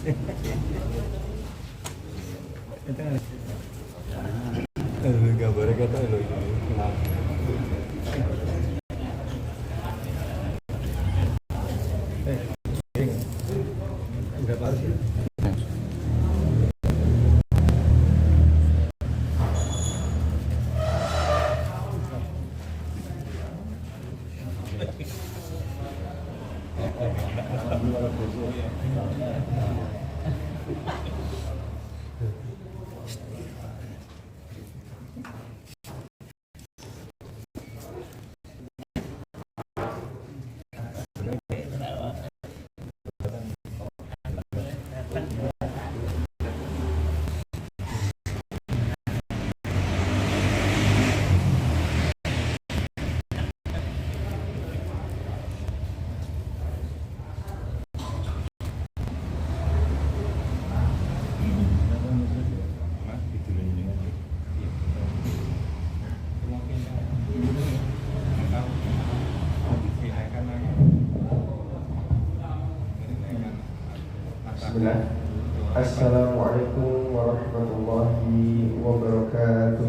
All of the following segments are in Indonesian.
Gambarnya kata lo ini kenapa? Berapa harus ya? Bismillah. Assalamualaikum warahmatullahi wabarakatuh.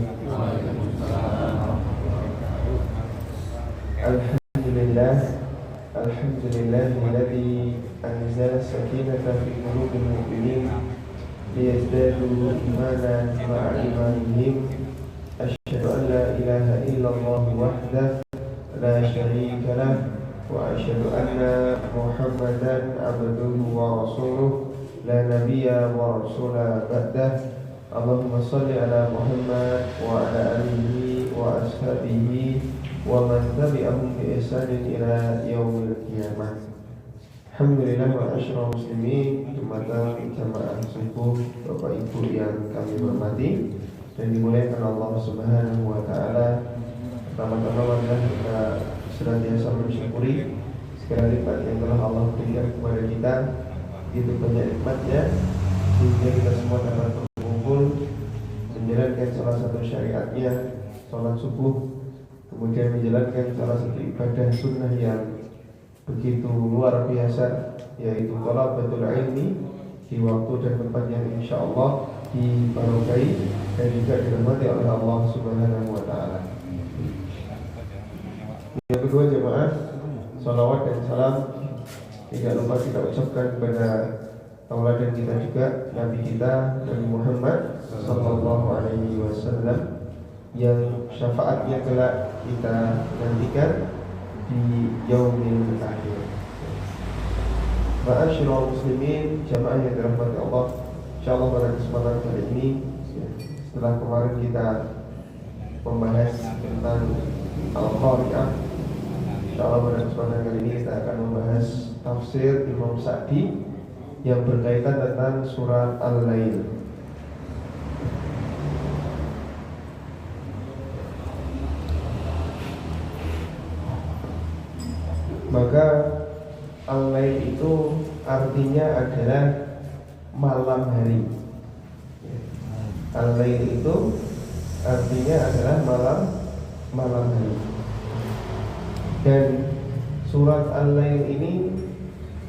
Alhamdulillah. Alhamdulillahilladzi anzala sakinata fi qulubil mu'minin liyazdadu imanan ma'a imanihim. Asyhadu an la ilaha illallah wahdahu la syarika lah wa asyhadu anna Muhammadan abduhu wa rasuluh la nabiyya wa rasula ba'dah. Allahumma salli ala Muhammad wa ala alihi wa ashabihi wa man tabi'ahum bi ihsanin ila yaumil qiyamah. Alhamdulillah wa asyra muslimin, jemaah subuh, Bapak Ibu yang kami hormati dan dimuliakan Allah Subhanahu wa taala. Pertama-tama marilah kita senantiasa mensyukuri segala nikmat yang telah Allah berikan kepada kita. Itu banyak nikmatnya sehingga kita semua dapat berkumpul menjalankan salah satu syariatnya, sholat subuh, kemudian menjalankan salah satu ibadah sunnah yang begitu luar biasa, yaitu thalabatul ilmi di waktu dan tempat yang insyaallah diberkahi dan juga dirahmati oleh Allah Subhanahu wa taala. Yang kedua jemaah, salawat dan salam tidak lupa kita ucapkan kepada tauladan kita juga, Nabi kita Nabi Muhammad sallallahu alaihi wasallam yang syafaatnya kelak kita nantikan di yaumil akhir. Ma'asyiral muslimin, jamaah yang dirahmati Allah, insyaallah pada kesempatan kali ini setelah kemarin kita membahas tentang Al-Qari'ah, insyaallah pada kesempatan kali ini kita akan membahas tafsir Imam Sa'di yang berkaitan tentang surat Al-Lail. Maka Al-Lail itu artinya adalah malam hari. Al-Lail itu artinya adalah malam hari. Dan surat Al-Lail ini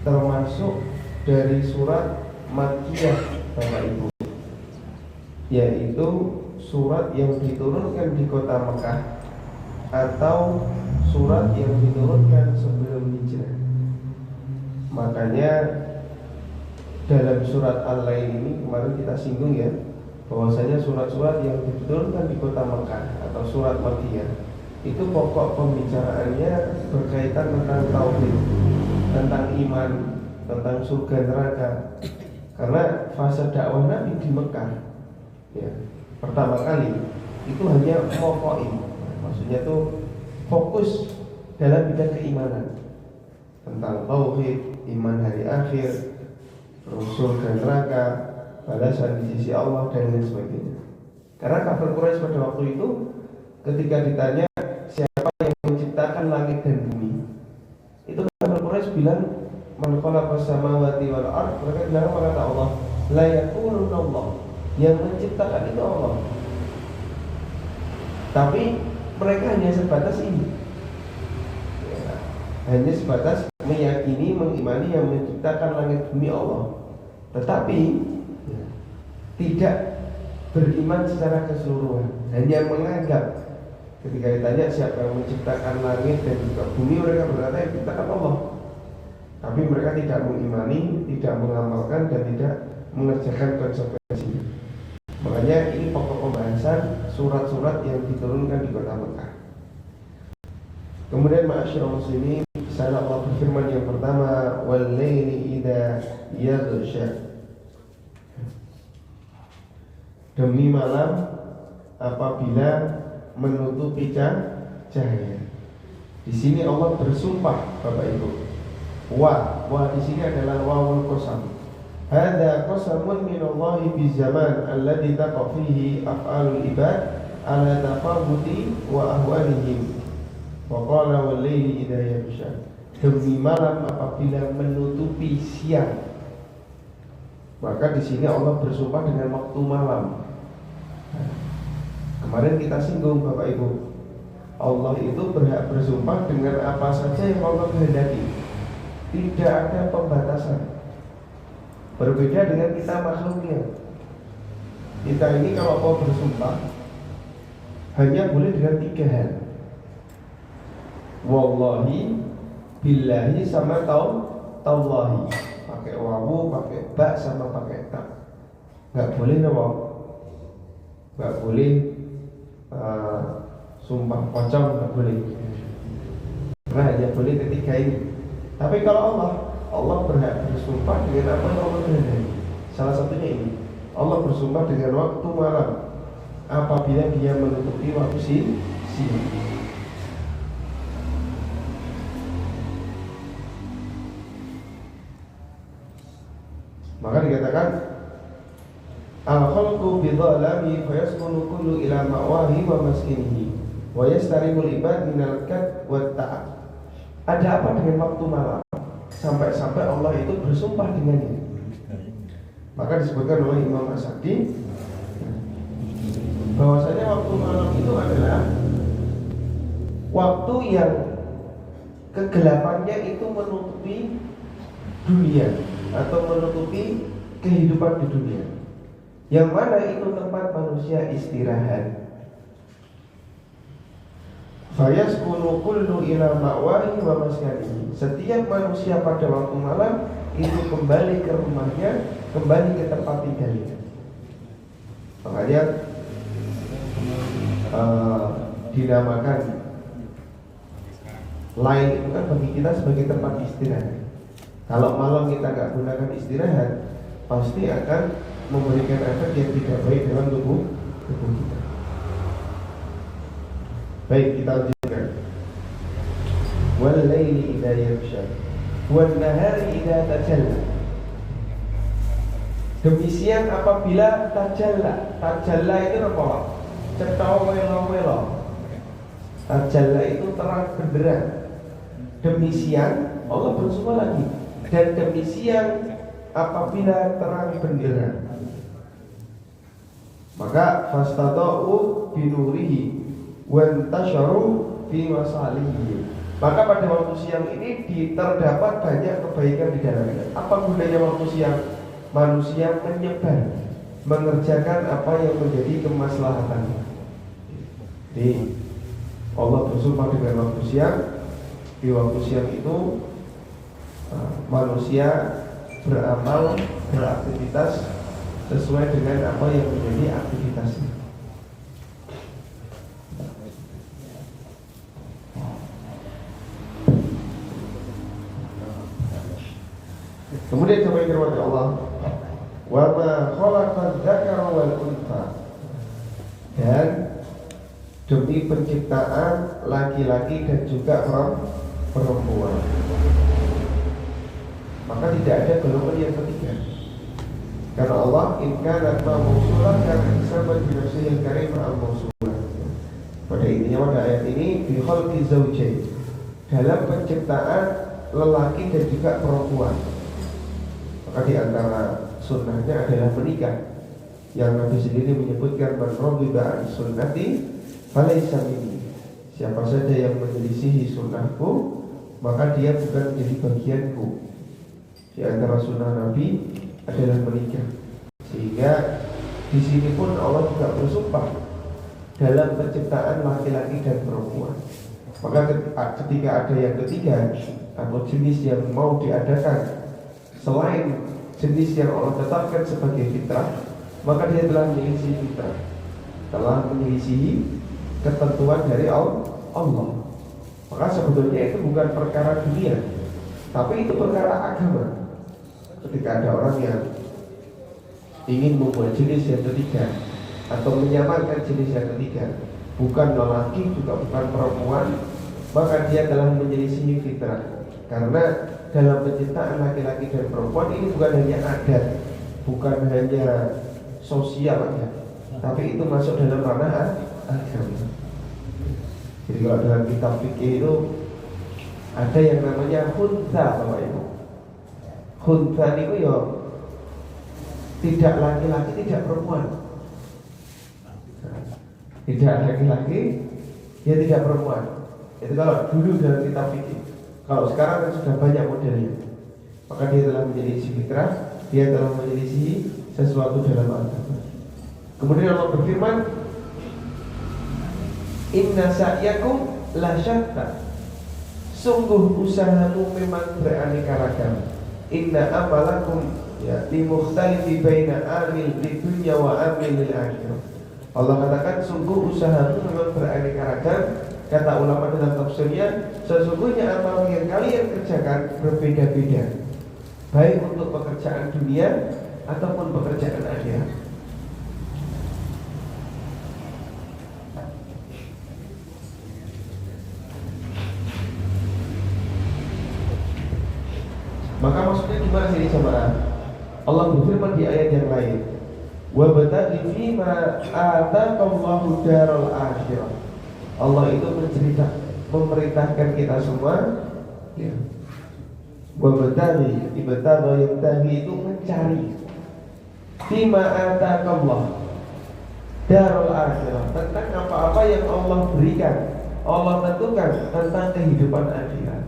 termasuk dari surat Makkiyah, Bapak Ibu, yaitu surat yang diturunkan di kota Mekah atau surat yang diturunkan sebelum hijrah. Makanya dalam surat Al-Lail ini kemarin kita singgung ya, bahwasanya surat-surat yang diturunkan di kota Mekah atau surat Makkiyah itu pokok pembicaraannya berkaitan tentang tauhid, tentang iman, tentang surga neraka. Karena fase dakwah Nabi di Mekah ya, pertama kali itu hanya mokoin, maksudnya tuh fokus dalam bidang keimanan, tentang tauhid, iman hari akhir, terus surga neraka, balasan di sisi Allah dan lain sebagainya. Karena kafir Quraisy pada waktu itu ketika ditanya siapa yang menciptakan langit dan bumi, itu kafir Quraisy bilang man khalaqas samawati wal ardh, mereka bilang apa kata Allah? La yaquluna Allah, yang menciptakan itu Allah. Tapi mereka hanya sebatas ini ya, hanya sebatas meyakini, mengimani yang menciptakan langit bumi Allah. tetapi tidak beriman secara keseluruhan, hanya menganggap. Ketika ditanya siapa yang menciptakan langit dan juga bumi, mereka berkata yang diciptakan Allah. Tapi mereka tidak mengimani, tidak mengamalkan, dan tidak mengerjakan konsekuensinya. Makanya ini pokok pembahasan surat-surat yang diturunkan di kota Mekah. Kemudian ma'asyiral muslimin, sana Allah berfirman yang pertama, wal laili idza yaghsha. Demi malam apabila menutupi cahaya. Di sini Allah bersumpah, Bapak Ibu. Wa di sini adalah wawul qasam. Hadza qasamun min Allah bi zaman alladhi taqa fihi af'alul ibad ala tafawuti wa ahwalihim. Wa qala wal laili idza yaghsha. Demi malam apabila menutupi siang. Maka di sini Allah bersumpah dengan waktu malam. Kemarin kita singgung Bapak Ibu, Allah itu berhak bersumpah dengan apa saja yang Allah kehendaki. Tidak ada pembatasan. Berbeda dengan kita makhluknya. Kita ini kalau mau bersumpah hanya boleh dengan 3 hal. Wallahi, billahi, sama tallahi. Pakai wawu, pakai ba, sama pakai ta. Gak boleh nama. Gak boleh sumpah pocong, gak boleh. Nah, hanya boleh ketika ini. Tapi kalau Allah berhak bersumpah dengan apa yang Allah kehendaki. Salah satunya ini, Allah bersumpah dengan waktu malam apabila dia menutupi waktu siang. Maka dikatakan al-khalqu bidhalami fayaskunu kullu ila ma'wahi wa maskinihi wa yastarimul ibad minal kad wa ta'at. Ada apa dengan waktu malam sampai-sampai Allah itu bersumpah dengannya? Maka disebutkan oleh Imam As-Sa'di bahwasanya waktu malam itu adalah waktu yang kegelapannya itu menutupi dunia atau menutupi kehidupan di dunia, yang mana itu tempat manusia istirahat. Fayaskunu kullu ila ma'wahi wa maskanihi. Setiap manusia pada waktu malam itu kembali ke rumahnya, kembali ke tempat tinggalnya. Makanya dinamakan lain itu kan bagi kita sebagai tempat istirahat. Kalau malam kita nggak gunakan istirahat, pasti akan memberikan efek yang tidak baik dalam tubuh kita. Baik, kita lanjutkan. Wal laili idza yaghsha wan nahari idza tajalla. Demi siang apabila tajalla. Tajalla itu apa? Cetha welo-welo. Tajalla itu terang benderang. Demi siang Allah bersumpah lagi. Dan demi siang apabila terang benderang. Maka fastada'u binurihi wantasharu fi masalihi. Maka pada waktu siang ini terdapat banyak kebaikan di dalamnya. Apa gunanya waktu siang? Manusia menyebar, mengerjakan apa yang menjadi kemaslahatan. Jadi Allah bersumpah dengan waktu siang. Di waktu siang itu manusia beramal, beraktivitas sesuai dengan apa yang menjadi aktivitasnya. Kemudian coba firman Allah, wa ma khalaqal dzakara wal untha. Dan demi penciptaan laki-laki dan juga perempuan. Maka tidak ada golongan yang ketiga. Karena Allah inkanat mausulah karena isabat binasihil karim al-mausulah. Pada intinya pada ayat ini bi khalqi zawjain, dalam penciptaan lelaki dan juga perempuan. Maka di antara sunnahnya adalah menikah, yang Nabi sendiri menyebutkan man raghiba an sunnati falaysa minni. Siapa saja yang menyelisihi sunnahku, maka dia bukan menjadi bagianku. Di antara sunnah Nabi adalah menikah. Sehingga di sini pun Allah juga bersumpah dalam penciptaan laki-laki dan perempuan. Maka ketika ada yang ketiga atau jenis yang mau diadakan selain jenis yang Allah tetapkan sebagai fitrah, maka dia telah menyelisih fitrah, telah menyelisihi ketentuan dari Allah. Maka sebetulnya itu bukan perkara dunia, tapi itu perkara agama. Ketika ada orang yang ingin membuat jenis yang ketiga atau menyamakan jenis yang ketiga, bukan lelaki juga bukan perempuan, maka dia telah menyelisihi fitrah. Karena dalam penciptaan laki-laki dan perempuan ini bukan hanya adat, bukan hanya sosial aja, tapi itu masuk dalam ranah agama. Jadi kalau dalam kitab fikih itu ada yang namanya khuntha, Bapak Ibu. Khuntha itu ya tidak laki-laki, tidak perempuan. Tidak laki-laki, dia tidak perempuan. Itu kalau dulu dalam kitab fikih. Kalau sekarang kan sudah banyak modelnya. Maka dia telah menjadi fitrah, dia telah menjadi sesuatu dalam agama. Kemudian Allah berfirman, inna sa'yakum la syatta. Sungguh usahamu memang beraneka ragam. Inna amalakum ya limukhtalifi baina amil di dunya wa amil lil akhirah. Allah katakan sungguh usahamu memang beraneka ragam. Kata ulama dalam tafsirnya, sesungguhnya amal yang kalian kerjakan berbeda-beda, baik untuk pekerjaan dunia ataupun pekerjaan akhirat. Maka maksudnya gimana sih jemaah? Allah berfirman di ayat yang lain, wa bataghi fima ataqallahu daral akhirah. Allah itu memerintahkan kita semua ya. Wa bataghi, ibtagha yabtaghi itu mencari fima ataqallah darul akhirah, tentang apa-apa yang Allah berikan, Allah tentukan tentang kehidupan akhirat.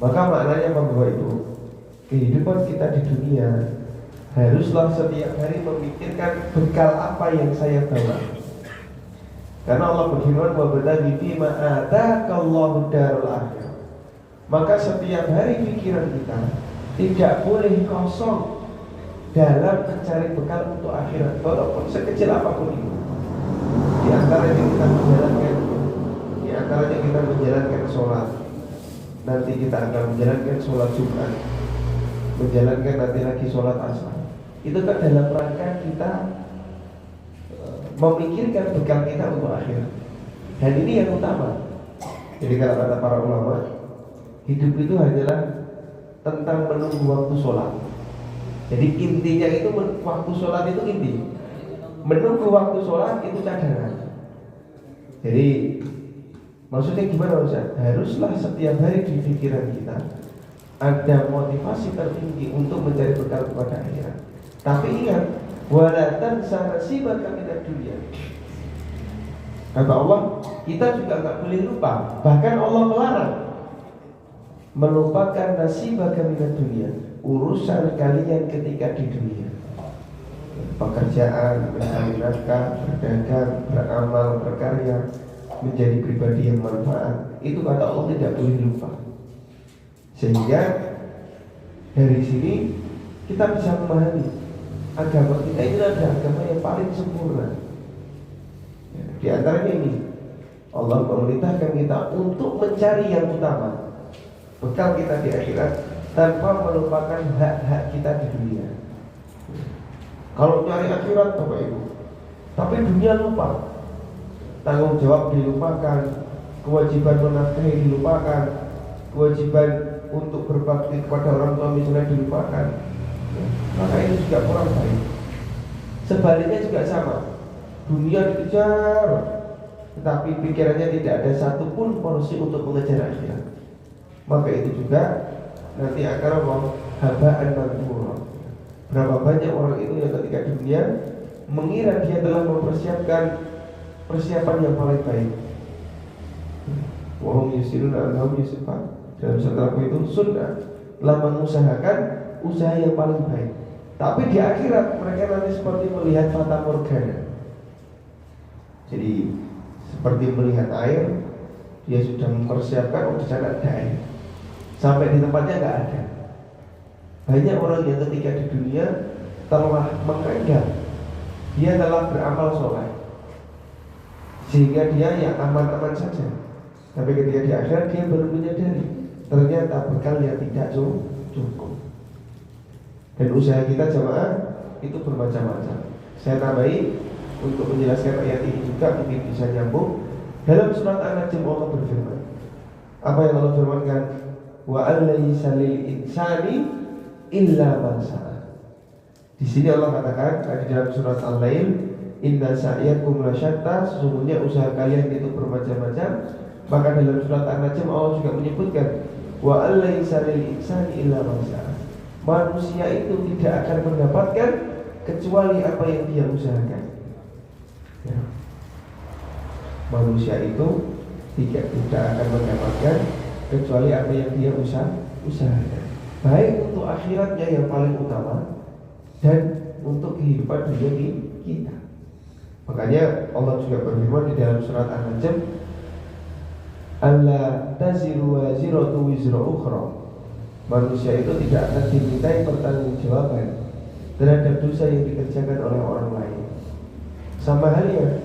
Maka maknanya apa Bapak Ibu? Kehidupan kita di dunia haruslah setiap hari memikirkan bekal apa yang saya bawa. Karena Allah berfirman wa bataghi fima ataqallahu darul akhirah. Maka setiap hari pikiran kita tidak boleh kosong dalam mencari bekal untuk akhirat, walaupun sekecil apapun itu. Di antaranya kita menjalankan sholat. Nanti kita akan menjalankan sholat Jumat, menjalankan nanti lagi sholat asar. Itu kan dalam rangka kita memikirkan bekal kita untuk akhirat. Dan ini yang utama. Jadi kalau kata para ulama, hidup itu hanyalah tentang menunggu waktu sholat. Jadi intinya itu waktu sholat itu inti. Menunggu waktu sholat itu cadangan. Jadi maksudnya gimana Ustaz? Haruslah setiap hari di pikiran kita ada motivasi tertinggi untuk mencari bekal kepada akhirat. Tapi ingat, wala tansa nasibaka minad dunya. Kata Allah, kita juga enggak boleh lupa. Bahkan Allah melarang melupakan nasibaka minad dunya, urusan kalian ketika di dunia. Pekerjaan, mencari nafkah, berdagang, beramal, berkarya, menjadi pribadi yang manfaat. Itu kata Allah tidak boleh lupa. Sehingga dari sini kita bisa memahami agama kita ini adalah agama yang paling sempurna. Di antaranya ini, Allah memerintahkan kita untuk mencari yang utama, bekal kita di akhirat, tanpa melupakan hak-hak kita di dunia. Kalau cari akhirat Bapak Ibu, tapi dunia lupa, tanggung jawab dilupakan, kewajiban menafkahi dilupakan, kewajiban untuk berbakti kepada orang tua misalnya dilupakan, maka ini juga kurang baik. Sebaliknya juga sama, dunia dikejar, tetapi pikirannya tidak ada satupun porsi untuk mengejar akhirat. Maka itu juga nanti akan haba'an manthura. Berapa banyak orang itu yang ketika dunia mengira dia telah mempersiapkan persiapan yang paling baik. Wahum yusiruna annahum yusifan. Dalam surat itu sunnah telah mengusahakan usaha yang paling baik. Tapi di akhirat mereka nanti seperti melihat fata morgana. Jadi seperti melihat air, dia sudah mempersiapkan, di sana ada air. Sampai di tempatnya nggak ada. Banyak orang yang ketika di dunia telah menganggap dia telah beramal soleh, sehingga dia ya aman-aman saja. Tapi ketika di akhirat dia baru menyadari ternyata bekal yang tidak cukup. Dan usaha kita jamaah itu bermacam-macam. Saya tambahi untuk menjelaskan ayat ini juga mungkin bisa nyambung. Dalam surat An-Najm Allah berfirman, apa yang Allah firmankan? Wa allaysa lil insani illa ma sa'a. Di sini Allah katakan di dalam surat Al-Lail, inna sa'yakum lasyatta, sesungguhnya usaha kalian itu bermacam-macam. Maka dalam surat An-Najm Allah juga menyebutkan wa allaysa lil insani illa ma sa'a. Manusia itu tidak akan mendapatkan kecuali apa yang dia usahakan. Ya. Manusia itu tidak akan mendapatkan kecuali apa yang dia usahakan. Baik untuk akhiratnya yang paling utama dan untuk kehidupan dunia kita. Makanya Allah juga berfirman di dalam surat An-Najm, alla taziru waziratu wizra ukhra. Manusia itu tidak akan dimintai pertanggungjawaban terhadap dosa yang dikerjakan oleh orang lain. Sama halnya,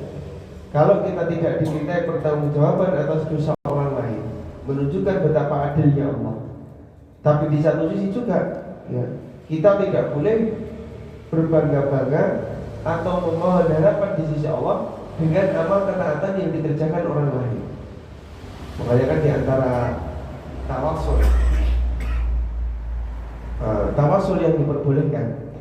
kalau kita tidak dimintai pertanggungjawaban atas dosa orang lain, menunjukkan betapa adilnya Allah. Tapi di satu sisi juga, ya, kita tidak boleh berbangga-bangga atau memohon harapan di sisi Allah dengan amal ketaatan yang dikerjakan orang lain. Makanya kan di antara tawasul yang diperbolehkan,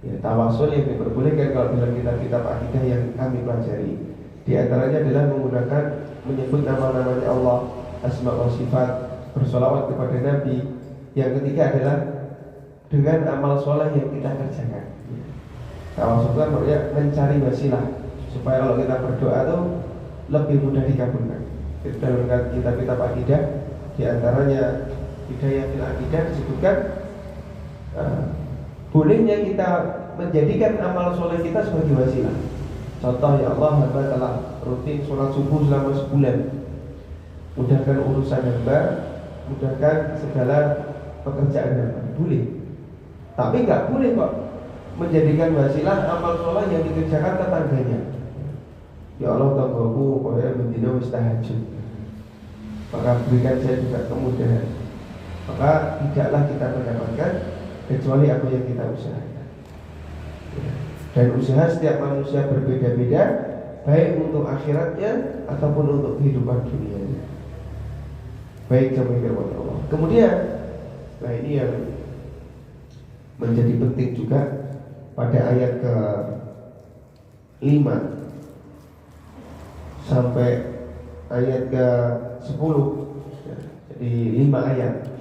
ya, tawasul yang diperbolehkan kalau dalam kitab-kitab akidah yang kami pelajari, di antaranya adalah menggunakan menyebut nama-namanya Allah, asma wa sifat, bersolawat kepada Nabi. Yang ketiga adalah dengan amal soleh yang kita kerjakan. Tawasul itu maksudnya mencari wasilah supaya kalau kita berdoa itu lebih mudah dikabulkan. Dalam kitab-kitab akidah, di antaranya Hidayatul Akidah disebutkan bolehnya kita menjadikan amal soleh kita sebagai wasilah. Contoh, ya Allah, hamba telah rutin sholat subuh selama sebulan, mudahkan urusan hamba, mudahkan segala pekerjaan hamba. Boleh. Tapi nggak boleh kok menjadikan wasilah amal soleh yang dikerjakan tetangganya. Ya Allah, tanggaku kaya bendina wis tahajud, maka berikan saya juga kemudahan. Maka tidaklah kita mendapatkan kecuali apa yang kita usahakan. Dan usaha setiap manusia berbeda-beda, baik untuk akhiratnya ataupun untuk kehidupan dunianya. Baik, kami firman Allah. Kemudian, nah ini yang menjadi penting juga pada ayat ke-5 sampai ayat ke-10. Jadi 5 ayat.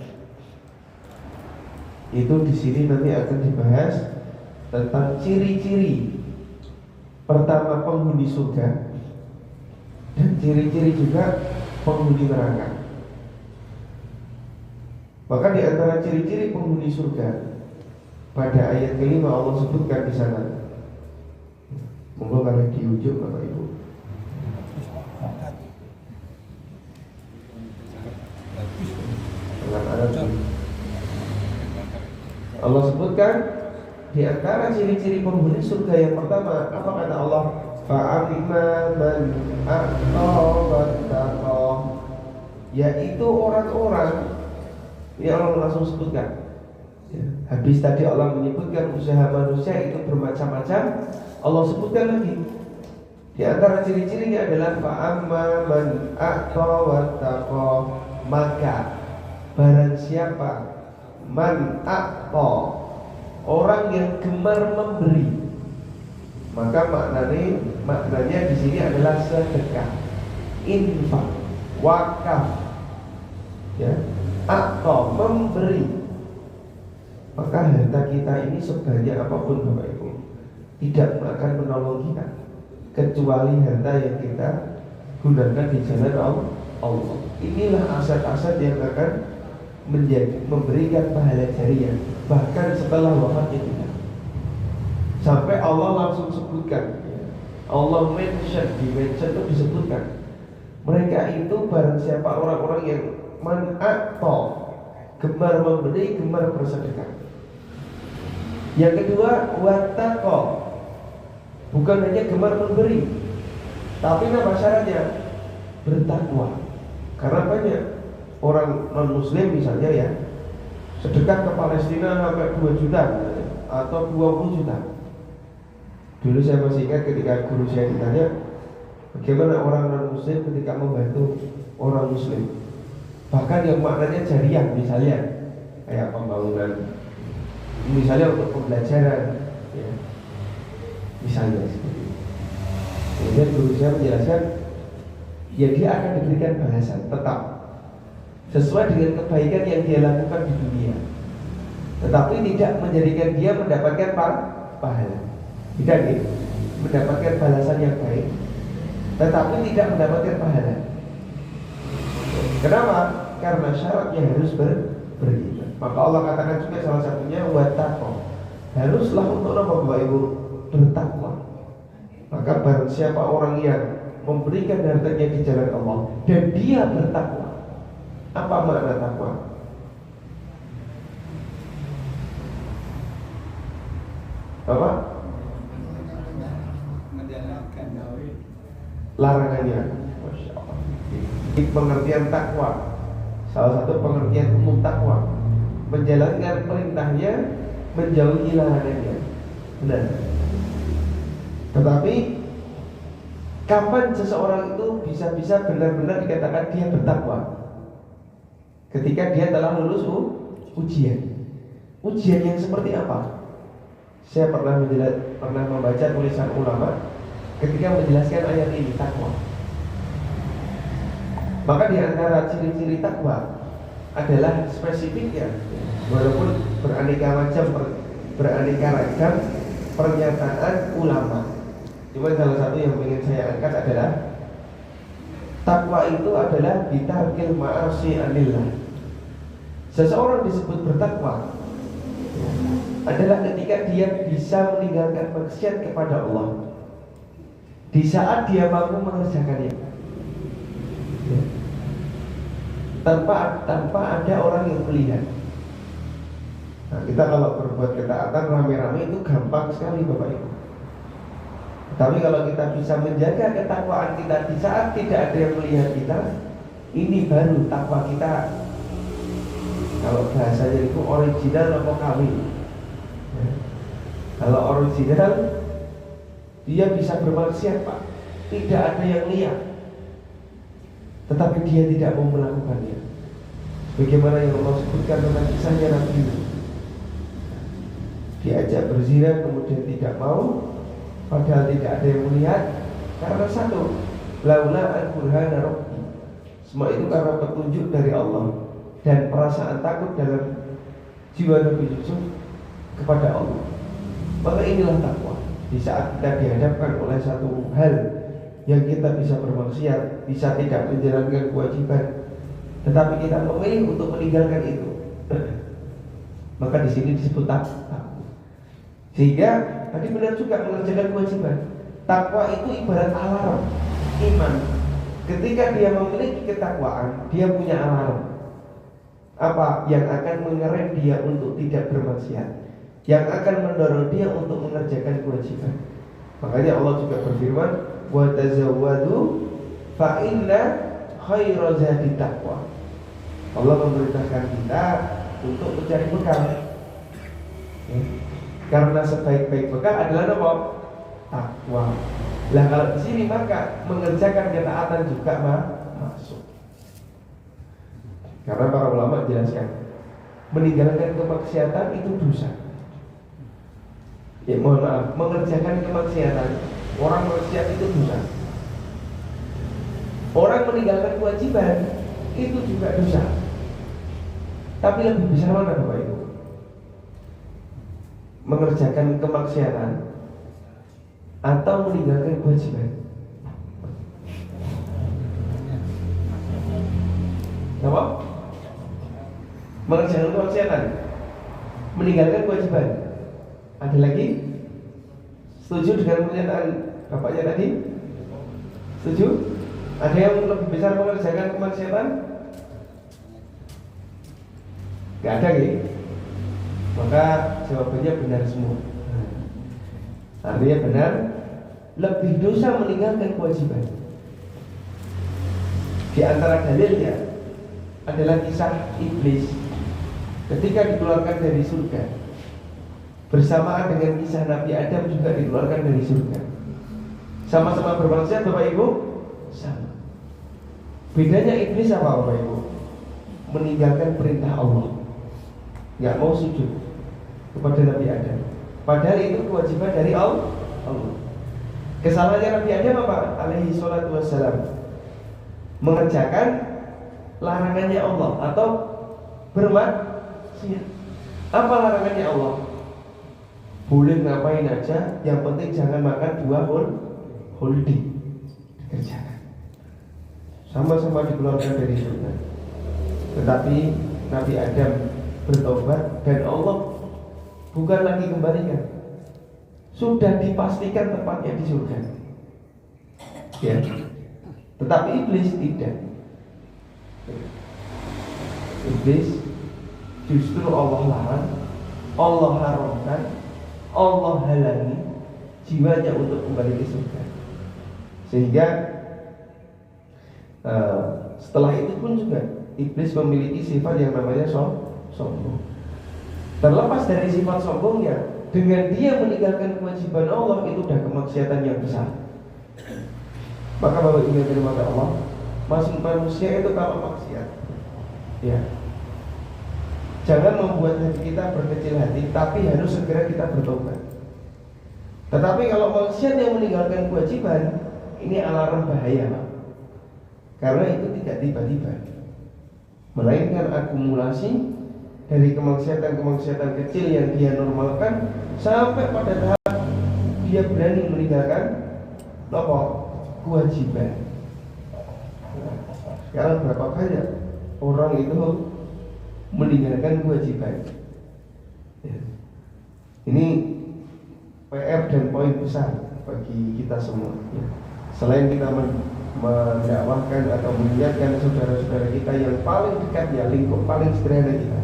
Itu di sini nanti akan dibahas tentang ciri-ciri pertama penghuni surga dan ciri-ciri juga penghuni neraka. Maka di antara ciri-ciri penghuni surga pada ayat ke-5 Allah sebutkan di sana. Monggo kalau diujuk Bapak Ibu. Allah sebutkan di antara ciri-ciri penghuni surga yang pertama, apa kata Allah? Fa'amma man a'ta wattaqa, yaitu orang-orang, ini Allah langsung sebutkan. Ya, habis tadi Allah menyebutkan usaha manusia itu bermacam-macam, Allah sebutkan lagi. Di antara ciri-cirinya adalah fa'amma man a'ta wattaqa, maka barang siapa man a'ta, orang yang gemar memberi, maka maknanya di sini adalah sedekah, infak, wakaf, ya, atau memberi. Maka harta kita ini sebanyak apapun Bapak Ibu tidak akan menolong kita kecuali harta yang kita gunakan di jalan Allah. Inilah aset-aset yang akan memberikan pahala jariah bahkan setelah wafatnya kita. Sampai Allah langsung sebutkan, Allah mention itu disebutkan, mereka itu barang siapa orang-orang yang man'ato, gemar memberi, gemar bersedekah. Yang kedua, wattaqo, bukan hanya gemar memberi, tapi nama syaratnya bertakwa. Karena banyak orang non-muslim misalnya ya, sedekah ke Palestina sampai 2 juta atau 20 juta. Dulu saya masih ingat ketika guru saya ditanya, bagaimana orang non-muslim ketika membantu orang muslim, bahkan yang maknanya jariah, misalnya kayak pembangunan, misalnya untuk pembelajaran ya, misalnya seperti itu. Kemudian guru saya menjelaskan, ya dia akan diberikan balasan tetap sesuai dengan kebaikan yang dia lakukan di dunia, tetapi tidak menjadikan dia mendapatkan pahala. Tidak nih, mendapatkan balasan yang baik, tetapi tidak mendapatkan pahala. Kenapa? Karena syaratnya harus beriman. Maka Allah katakan juga salah satunya wattaqo, haruslah untuk Bapak Ibu bertakwa. Maka barang siapa orang yang memberikan hartanya di jalan Allah dan dia bertakwa, apa makna takwa? Apa? Larangannya. Masya Allah. Pengertian takwa, salah satu pengertian umum takwa, menjalankan perintahnya, menjauhi larangannya. Benar. Tetapi kapan seseorang itu bisa benar-benar dikatakan dia bertakwa? Ketika dia telah lulus ujian. Ujian yang seperti apa? Saya pernah membaca tulisan ulama ketika menjelaskan ayat ini, takwa. Maka di antara ciri-ciri takwa adalah spesifiknya, walaupun beraneka ragam pernyataan ulama. Cuma salah satu yang ingin saya angkat adalah takwa itu adalah bitarkil ma'asi anillah. Seseorang disebut bertakwa adalah ketika dia bisa meninggalkan maksiat kepada Allah di saat dia mampu mengerjakannya, tanpa ada orang yang melihat. Nah, kita kalau berbuat ketaatan rame-rame itu gampang sekali Bapak Ibu. Tapi kalau kita bisa menjaga ketakwaan kita di saat tidak ada yang melihat kita, ini baru takwa kita. Kalau bahasanya itu original atau kawin. Kalau original, dia bisa bermaksiat Pak, tidak ada yang lihat, tetapi dia tidak mau melakukannya. Bagaimana yang Allah sebutkan tentang kisahnya Nabi Yusuf, diajak berzina kemudian tidak mau, padahal tidak ada yang melihat. Karena satu, laula al-burhana rabbi, semua itu karena petunjuk dari Allah dan perasaan takut dalam jiwa Nabi Yusuf kepada Allah. Maka inilah takwa. Di saat kita dihadapkan oleh satu hal yang kita bisa bermaksiat, bisa tidak menjalankan kewajiban, tetapi kita memilih untuk meninggalkan itu, maka di sini disebut takwa. Sehingga tadi benar juga mengerjakan kewajiban. Takwa itu ibarat alarm iman. Ketika dia memiliki ketakwaan, dia punya alarm apa yang akan mengerem dia untuk tidak bermaksiat, yang akan mendorong dia untuk mengerjakan kewajiban. Makanya Allah juga berfirman, wa tazawwadu fa inna khairu zadi taqwa. Allah memerintahkan kita untuk mencari bekal, karena sebaik-baik bekal adalah apa? Takwa. Lah kalau di sini maka mengerjakan ketaatan juga masuk. Karena para ulama jelaskan, meninggalkan kemaksiatan itu dosa. Ya mohon maaf, mengerjakan kemaksiatan, orang maksiat itu dosa. Orang meninggalkan kewajiban itu juga dosa. Tapi lebih besar mana Bapak Ibu? Mengerjakan kemaksiatan atau meninggalkan kewajiban? Apa? Mengerjakan kemaksiatan, meninggalkan kewajiban. Ada lagi? Setuju dengan pernyataan bapaknya tadi? Setuju? Ada yang lebih besar mengerjakan kemaksiatan? Gak ada ya? Maka jawabannya benar semua. Artinya benar, lebih dosa meninggalkan kewajiban. Di antara dalilnya adalah kisah iblis ketika dikeluarkan dari surga, bersamaan dengan kisah Nabi Adam juga dikeluarkan dari surga. Sama-sama bermaksiat Bapak Ibu? Sama. Bedanya iblis apa Bapak Ibu? Meninggalkan perintah Allah, nggak mau sujud kepada Nabi Adam, padahal itu kewajiban dari Allah. Kesalahannya Nabi Adam apa? Alaihi salatu wassalam, mengerjakan larangannya Allah atau bermaksiat. Apa larangannya Allah? Boleh ngapain aja, yang penting jangan makan buah holdi. Dikerjakan. Sama-sama dikeluarkan dari surga. Tetapi Nabi Adam bertobat dan Allah bukan lagi kembalikan, sudah dipastikan tempatnya di surga. Ya. Tetapi iblis tidak. Iblis justru Allah larang, Allah haramkan, Allah halangi jiwanya untuk kembali ke surga. Sehingga setelah itu pun juga iblis memiliki sifat yang namanya sombong. Terlepas dari sifat sombongnya, dengan dia meninggalkan kewajiban Allah, itu sudah kemaksiatan yang besar. Maka Bapak Ibu yang dirahmati Allah, masing manusia itu kalau maksiat, ya, jangan membuat hati kita berkecil hati, tapi harus segera kita bertobat. Tetapi kalau maksiat yang meninggalkan kewajiban, ini alarm bahaya, Pak. Karena itu tidak tiba-tiba, melainkan akumulasi dari kemaksiatan-kemaksiatan kecil yang dia normalkan sampai pada tahap dia berani meninggalkan kewajiban. Sekarang berapa banyak orang itu meninggalkan kewajiban? Ya. Ini PR dan poin besar bagi kita semua. Ya. Selain kita mendakwahkan atau mengingatkan saudara-saudara kita yang paling dekat, ya, lingkup paling sederhana kita,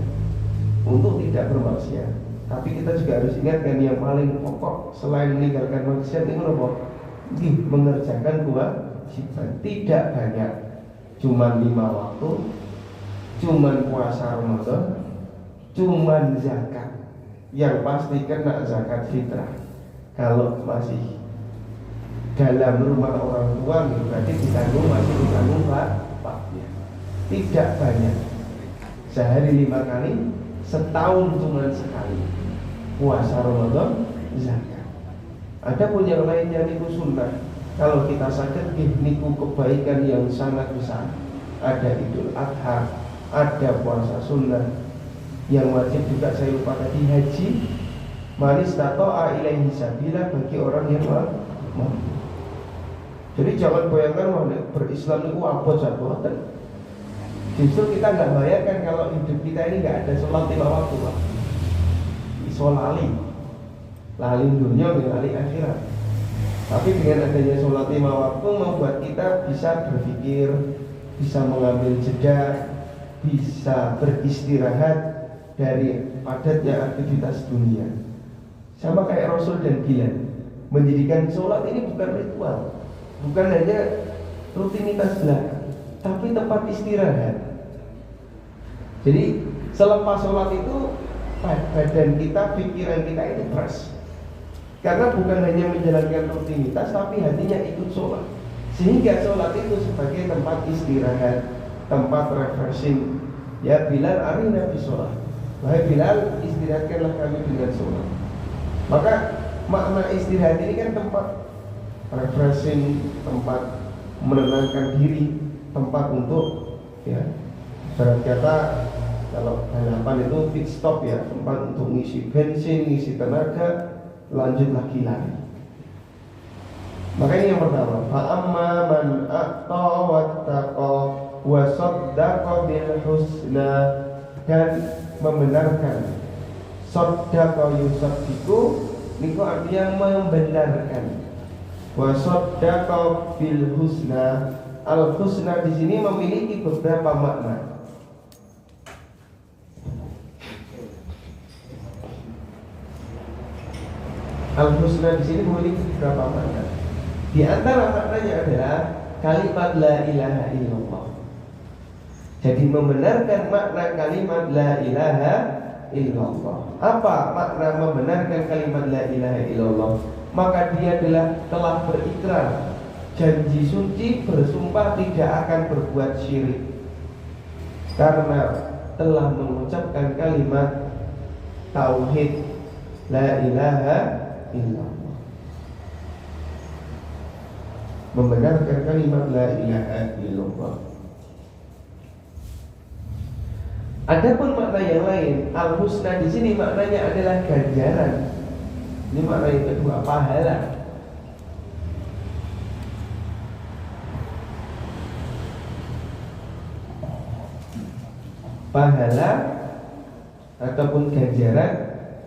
untuk tidak bermaksiat, tapi kita juga harus ingatkan yang paling pokok selain meninggalkan maksiat itu apa? Mengerjakan kewajiban. Tidak banyak, cuman 5 waktu, cuman puasa Ramadan, cuman zakat. Yang pasti kena zakat fitrah. Kalau masih dalam rumah orang tua, berarti masih ditanggung bapaknya. Tidak banyak, sehari 5 kali, setahun cuma sekali puasa Ramadan, zakat. Ada pun yang lainnya niku sunnah. Kalau kita sadar niku kebaikan yang sangat besar. Ada Idul Adha, ada puasa sunnah. Yang wajib juga saya lupa tadi, haji. Manis tato'a ilaihi sabila, bagi orang yang mampu. Jadi jangan bayangkan berislam itu abot-abotan. Justru kita nggak bayangkan kalau hidup kita ini nggak ada sholat 5 waktu, Pak. Isolali, lali dunia, lali akhirat. Tapi dengan adanya sholat 5 waktu membuat kita bisa berpikir, bisa mengambil jeda, bisa beristirahat dari padatnya aktivitas dunia. Sama kayak Rasul dan Bilal, menjadikan sholat ini bukan ritual, bukan hanya rutinitas belaka, tapi tempat istirahat. Jadi selepas sholat itu badan kita, pikiran kita itu fresh. Karena bukan hanya menjalankan rutinitas, tapi hatinya ikut sholat. Sehingga sholat itu sebagai tempat istirahat, tempat refreshing. Ya Bilal, arina bis sholat. Wahai Bilal, istirahatkanlah kami dengan sholat. Maka makna istirahat ini kan tempat refreshing, tempat menenangkan diri, tempat untuk, ya, ibarat kata kalau balapan itu pit stop, ya, tempat untuk ngisi bensin, ngisi tenaga, lanjut lagi lari. Makanya yang pertama, fa'amma man a'ta wattaqa wa saddaqa bil husna, dan membenarkan saddaqa yusaddiqu niku artinya membenarkan. Wa saddaqa bil husna. Al husna di sini memiliki beberapa makna. Al husna di sini memiliki beberapa makna. Di antara maknanya adalah kalimat la ilaha illallah. Jadi membenarkan makna kalimat la ilaha illallah. Apa makna membenarkan kalimat la ilaha illallah? Maka dia telah berikrar, janji suci, bersumpah tidak akan berbuat syirik karena telah mengucapkan kalimat tauhid la ilaha illallah. Membenarkan kalimat la ilaha illallah. Adapun makna yang lain, al-husna di sini maknanya adalah ganjaran. Ini makna yang kedua, pahala. Pahala ataupun ganjaran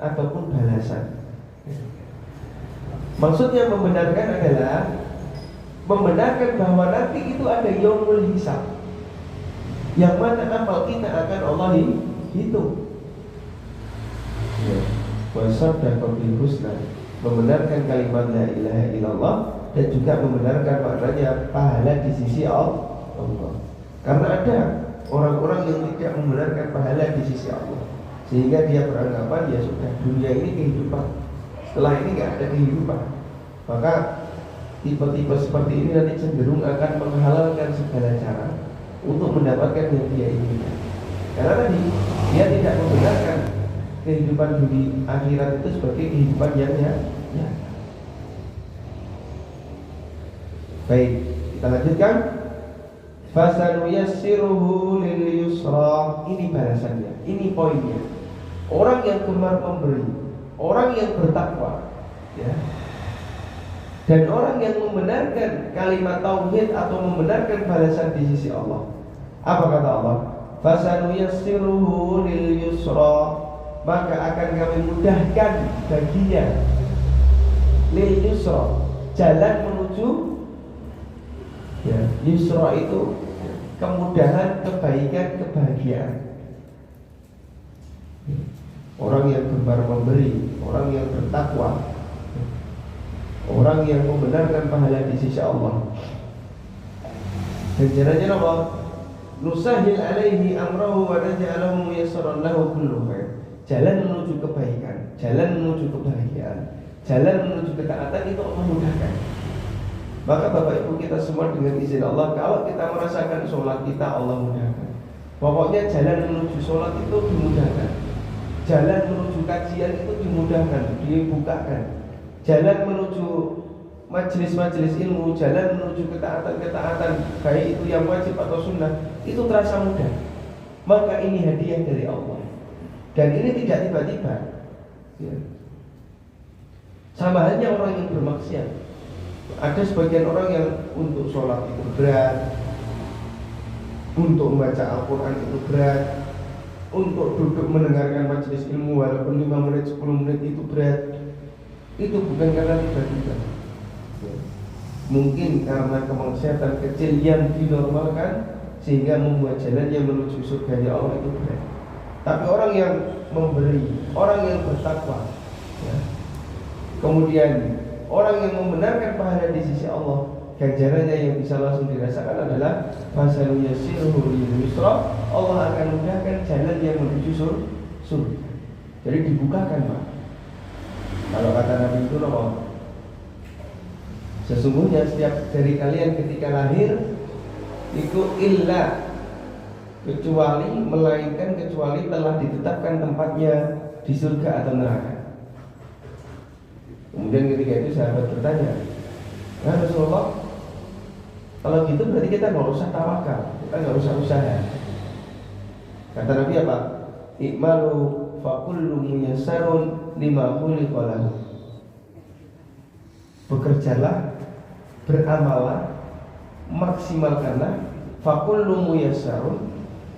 ataupun balasan. Maksudnya membenarkan adalah membenarkan bahwa nanti itu ada yaumul hisab, yang mana amal kita akan Allah hitung. Wasab dan bil husna, membenarkan kalimat la ilaha illallah dan juga membenarkan maknanya pahala di sisi Allah. Karena ada orang-orang yang tidak membenarkan pahala di sisi Allah, sehingga dia beranggapan ya sudah, dunia ini kehidupan, setelah ini nggak ada kehidupan. Maka tipe-tipe seperti ini nanti cenderung akan menghalalkan segala cara untuk mendapatkan yang dia inginkan. Karena tadi dia tidak membenarkan kehidupan di akhirat itu sebagai kehidupan yang nyata. Baik, kita lanjutkan. Fasanuyassiruhu lil yusra. Ini balasannya, ini poinnya. Orang yang gemar memberi, orang yang bertakwa, ya, dan orang yang membenarkan kalimat tauhid atau membenarkan balasan di sisi Allah. Apa kata Allah? Fasanuyassiruhu lil yusra, maka akan kami mudahkan baginya lil yusra, jalan menuju, ya, yusra itu kemudahan, kebaikan, kebahagiaan. Orang yang gemar memberi, orang yang bertakwa, orang yang membenarkan pahala di sisi Allah. Dan jalannya apa? Nusahil alaihi amrahu wa naj'alahu muyasssaran lahu kullu khair. Jalan menuju kebaikan, jalan menuju kebahagiaan, jalan menuju ketaatan itu Allah mudahkan. Maka Bapak Ibu kita semua dengan izin Allah, kalau kita merasakan sholat kita Allah mudahkan. Pokoknya jalan menuju sholat itu dimudahkan, jalan menuju kajian itu dimudahkan, dibukakan. Jalan menuju majelis-majelis ilmu, jalan menuju ketaatan-ketaatan, baik itu yang wajib atau sunnah, itu terasa mudah. Maka ini hadiah dari Allah. Dan ini tidak tiba-tiba, ya. Sama halnya orang yang bermaksiat. Ada sebagian orang yang untuk sholat itu berat, untuk membaca Al-Quran itu berat, untuk duduk mendengarkan majelis ilmu walaupun 5 menit, 10 menit itu berat. Itu bukan karena tiba-tiba, ya. Mungkin karena kemaksiatan kecil yang dinormalkan, sehingga membuat jalan yang menuju surga Allah itu berat. Tapi orang yang memberi, orang yang bertakwa, ya, kemudian orang yang membenarkan pahala di sisi Allah, ganjarannya yang bisa langsung dirasakan adalah fasanuyassiruhu lil yusra. Allah akan mudahkan jalan yang menuju surga. Jadi dibukakan, Pak. Kalau kata Nabi itu apa? Sesungguhnya setiap dari kalian ketika lahir itu illa, kecuali, melainkan kecuali telah ditetapkan tempatnya di surga atau neraka. Kemudian ketika itu sahabat bertanya, ya Rasulullah, kalau gitu berarti kita nggak usah tawakal, kita nggak usah usaha. Kata Nabi apa? I'malu fakullu muyassarun lima khuliqa lahu. Bekerjalah, beramalah, maksimalkanlah, fakullu muyassarun,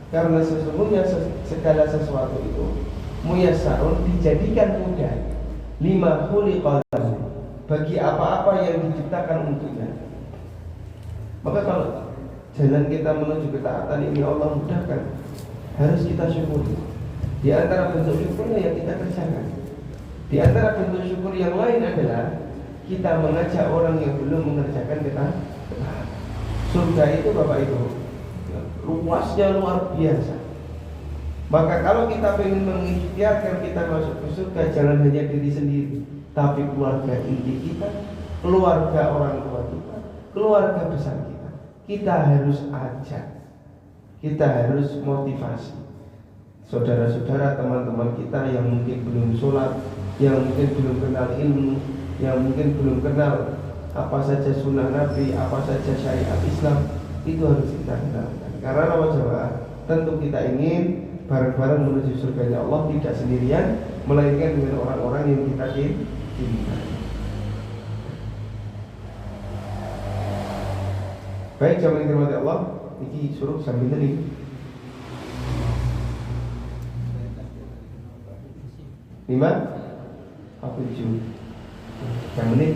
karena sesungguhnya segala sesuatu itu muyassarun, dijadikan mudah lima khuliqa lahu, bagi apa-apa yang diciptakan untuknya. Maka kalau jalan kita menuju ketaatan ini Allah mudahkan, harus kita syukuri. Di antara bentuk syukurnya yang kita kerjakan. Di antara bentuk syukur yang lain adalah kita mengajak orang yang belum mengerjakan ketaatan. Surga itu Bapak Ibu luasnya luar biasa. Maka kalau kita ingin mengikhtiarkan kita masuk ke surga, jangan hanya diri sendiri, tapi keluarga inti kita, keluarga orang tua kita, keluarga besar kita. Kita harus ajak, kita harus motivasi saudara-saudara, teman-teman kita yang mungkin belum sholat, yang mungkin belum kenal ilmu, yang mungkin belum kenal apa saja sunnah Nabi, apa saja syariat Islam. Itu harus kita kenalkan. Karena jamaah, tentu kita ingin bareng-bareng menuju surganya Allah, tidak sendirian, melainkan dengan orang-orang yang kita cintai. Baik, jamaah yang dirahmati Allah, ini suruh sambil tadi 5 apa 7 yang menit.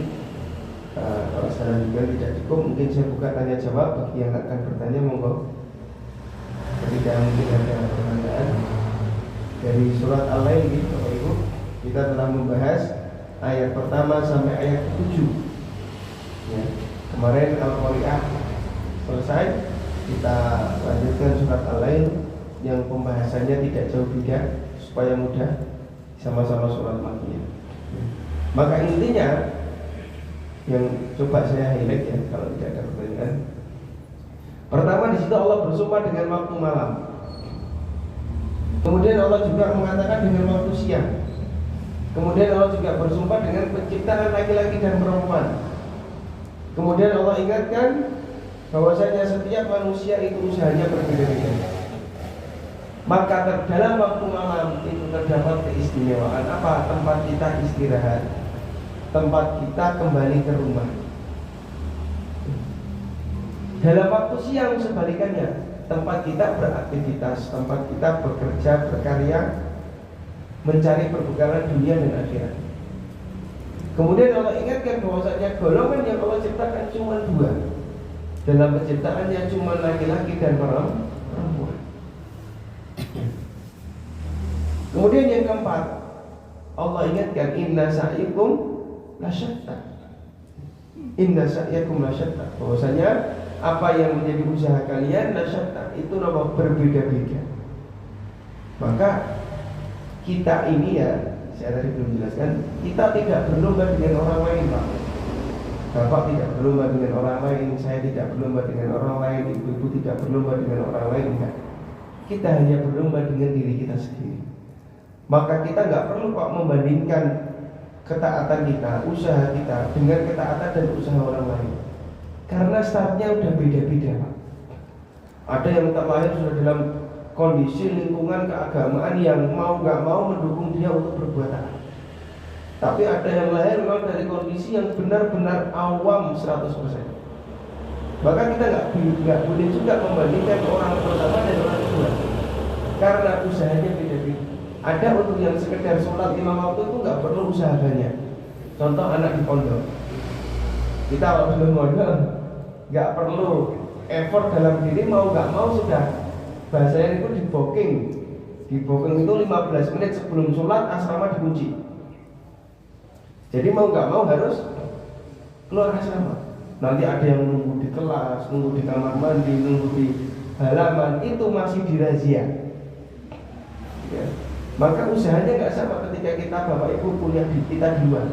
Kalau salah juga tidak cukup, mungkin saya buka tanya jawab bagi yang akan bertanya, monggo. Ketika mungkin ada pertanyaan dari surat Al-Lail ini, Bapak Ibu, kita telah membahas ayat pertama sampai ayat ke-7 ya. Kemarin Al-Qari'ah selesai, kita lanjutkan surat Al-Lail yang pembahasannya tidak jauh beda supaya mudah, sama-sama surat Makkiyah. Maka intinya yang coba saya highlight ya, kalau tidak ada pertanyaan. Pertama, di situ Allah bersumpah dengan waktu malam. Kemudian Allah juga mengatakan dengan waktu siang. Kemudian Allah juga bersumpah dengan penciptaan laki-laki dan perempuan. Kemudian Allah ingatkan bahwasanya setiap manusia itu usahanya berbeda-beda. Maka dalam waktu malam itu terdapat keistimewaan apa? Tempat kita istirahat, tempat kita kembali ke rumah. Dalam waktu siang sebalikannya, tempat kita beraktivitas, tempat kita bekerja, berkarya, mencari perbekalan dunia dan akhirat. Kemudian Allah ingatkan bahwasanya golongan yang Allah ciptakan cuma 2. Dalam penciptaannya cuma laki-laki dan perempuan. Kemudian yang keempat, Allah ingatkan inna sa'yakum lasyatta. Inna sa'yakum lasyatta, bahwasanya apa yang menjadi usaha kalian lasyatta, itu nama berbeda-beda. Maka kita ini ya, saya tadi belum jelaskan, kita tidak berlomba dengan orang lain, Pak. Bapak tidak berlomba dengan orang lain, saya tidak berlomba dengan orang lain, ibu-ibu tidak berlomba dengan orang lain, enggak. Kita hanya berlomba dengan diri kita sendiri. Maka kita nggak perlu kok membandingkan ketaatan kita, usaha kita dengan ketaatan dan usaha orang lain. Karena startnya udah beda-beda, Pak. Ada yang terlahir sudah dalam kondisi lingkungan keagamaan yang mau nggak mau mendukung dia untuk berbuat taat. Tapi ada yang lahir memang dari kondisi yang benar-benar awam 100%. Maka kita nggak boleh juga membandingkan orang pertama dan orang kedua, karena usahanya beda-beda. Ada untuk yang sekedar sholat 5 waktu itu nggak perlu usaha banyak. Contoh anak di pondok, kita kalau belum mondok nggak perlu effort dalam diri, mau nggak mau sudah bahasanya itu di booking itu 15 menit sebelum sholat asrama dikunci. Jadi mau nggak mau harus keluar asrama. Nanti ada yang nunggu di kelas, nunggu di kamar mandi, nunggu di halaman, itu masih dirazia ya. Maka usahanya nggak sama ketika kita Bapak Ibu kuliah di kita di luar,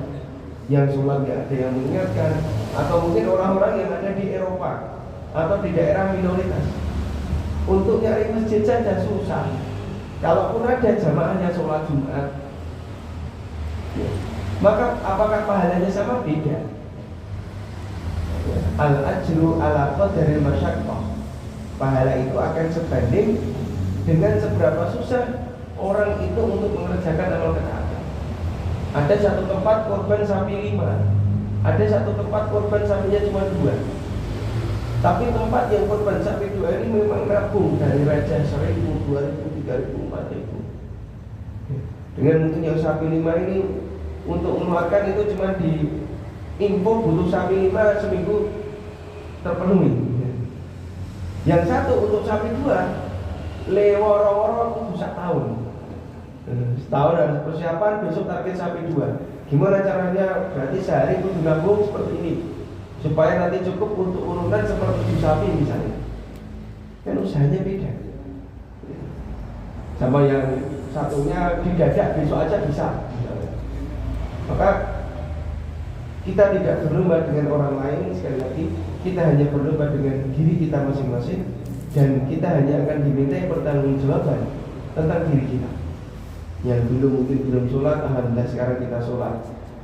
yang sholat nggak ada yang mengingatkan, atau mungkin orang-orang yang ada di Eropa atau di daerah minoritas, untuk nyari masjid saja susah. Kalaupun ada jamaahnya sholat Jumat ya. Maka apakah pahalanya sama? Beda. Al-ajru ala qadaril masyaqqah. Pahala itu akan sebanding dengan seberapa susah orang itu untuk mengerjakan amal ketaatan. Ada satu tempat korban sapi 5, ada satu tempat korban sapinya cuma 2. Tapi tempat yang korban sapi 2 ini memang nabung dari raja 1.000, 2.000, 3.000, 4.000. Dengan mungkin yang sapi 5 ini untuk mengeluarkan itu cuma di info butuh sapi 5 seminggu terpenuhi. Yang satu untuk sapi 2 leworo-woro kudu sak tahun. Setahun harus persiapan, besok target sapi 2. Gimana caranya? Berarti sehari kudu nabung seperti ini supaya nanti cukup untuk urutan seperti 7 sapi misalnya. Kan usahanya beda. Sama yang satunya didadak besok aja bisa. Maka kita tidak berlomba dengan orang lain. Sekali lagi, kita hanya berlomba dengan diri kita masing-masing, dan kita hanya akan dimintai pertanggungjawaban tentang diri kita. Yang dulu mungkin belum sholat, alhamdulillah sekarang kita sholat.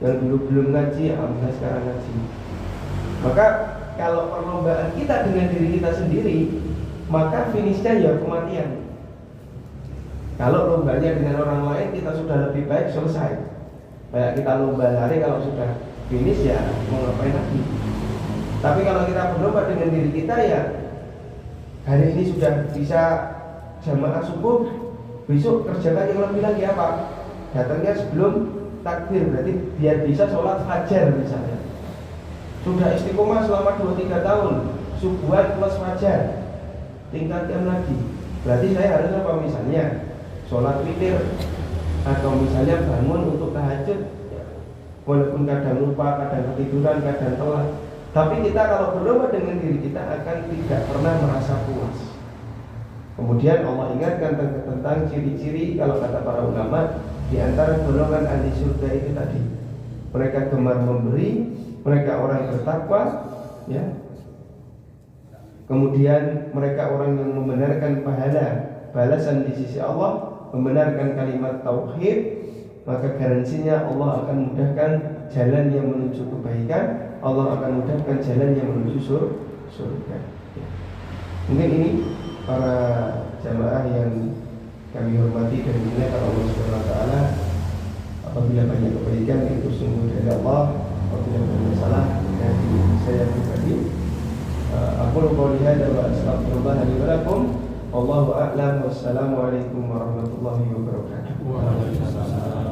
Yang dulu belum ngaji, alhamdulillah sekarang ngaji. Maka kalau perlombaan kita dengan diri kita sendiri, maka finishnya ya kematian. Kalau lombanya dengan orang lain, kita sudah lebih baik selesai. Kayak kita lomba lari, kalau sudah finish ya mau ngapain lagi. Tapi kalau kita berlomba dengan diri kita, ya hari ini sudah bisa jamaah subuh, besok kerjakan yang lebih lagi apa? Datangnya sebelum takbir, berarti biar bisa sholat fajar misalnya. Sudah istiqomah selama 2-3 tahun, subuhan plus fajar, tingkatkan lagi. Berarti saya harus apa? Misalnya sholat witir, atau misalnya bangun untuk tahajud, walaupun kadang lupa, kadang ketiduran, kadang telat. Tapi kita kalau berlomba dengan diri kita akan tidak pernah merasa puas. Kemudian Allah ingatkan tentang ciri-ciri, kalau kata para ulama, di antara golongan ahli surga itu tadi, mereka gemar memberi, mereka orang bertakwa, ya. Kemudian mereka orang yang membenarkan pahala, balasan di sisi Allah, membenarkan kalimat tauhid, maka garansinya Allah akan mudahkan jalan yang menuju kebaikan, Allah akan mudahkan jalan yang menuju surga. Mungkin ini para jamaah yang kami hormati dan dimuliakan Allah Subhanahu wa taala. Apabila banyak kebaikan itu sungguh dari Allah, apabila banyak salah dari saya pribadi. Aku qouli hadza wa astaghfirullah li wa lakum. Wallahu a'lam. Wassalamualaikum warahmatullahi wabarakatuh.